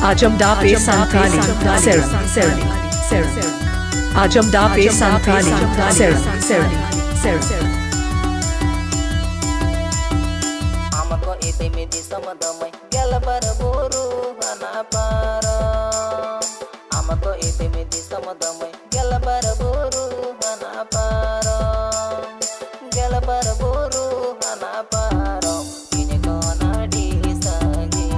Ajamda pe Santali, Ser, Ser, Ser. Ajamda pe Santali, Ser, Ser, Ser. Amako ite midi samadamai galabar buru hanapara. Amako ite midi samadamai galabar buru hanapara. Galabar buru hanapara. Kini kona di sangi.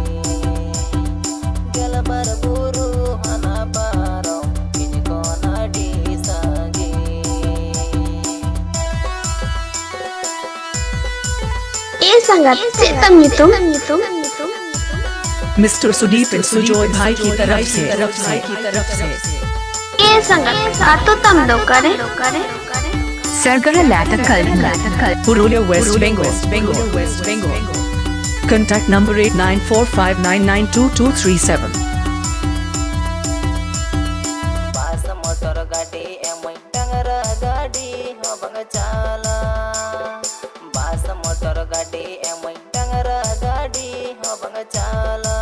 Galabar buru hanapara. Kini kona di sangi. संगत से तम Mr. Sudeep and Sujoy भाई की तरफ से ये संगत सातो तम दो करे Sargara लातकल Purulia, West Bengal. Contact number 8945992237. Bas motor gadi emai tangara gadi ho bang chala. Bas motor gadi emai tangara gadi ho bang chala.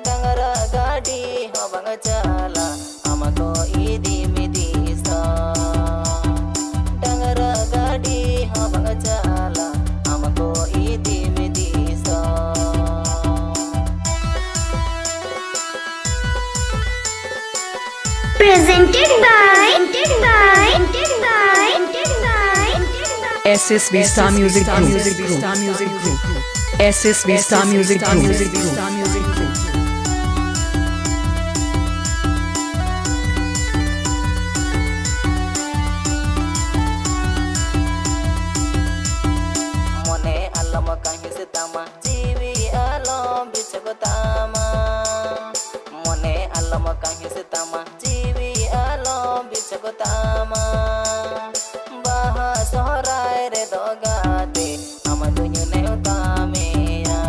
Tangara gadi ho bang chala. Amako idi midi sa. Tangara gadi ho bang chala. Amako idi midi sa. presented by SSB Star Music Group. SSB Star Music Group. Mone alam kahis tama jiwi alam bichagotama. Mone alam kahis tama jiwi alam bichagotama. Baha sohrai re dogate amadunya neutameya.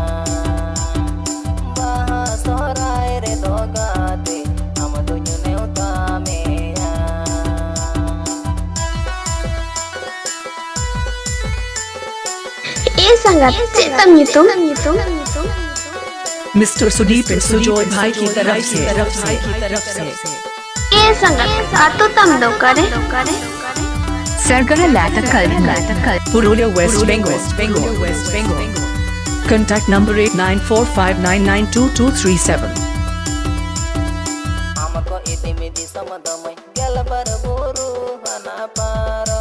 Baha sohrai re dogate amadunya neutameya. ये संगत से तम Mr. Sudeep and Sujoy भाई की तरफ से ये संगत सातो तम दो करे Sargara लातकल Purulia, West Bengal. Contact number 8945992237. Amako ite midi samadamai galabar buru hanapara.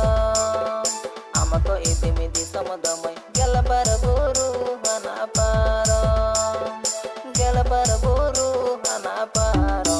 Amako ite midi samadamai galabar buru hanapara. Galabar buru hanapara.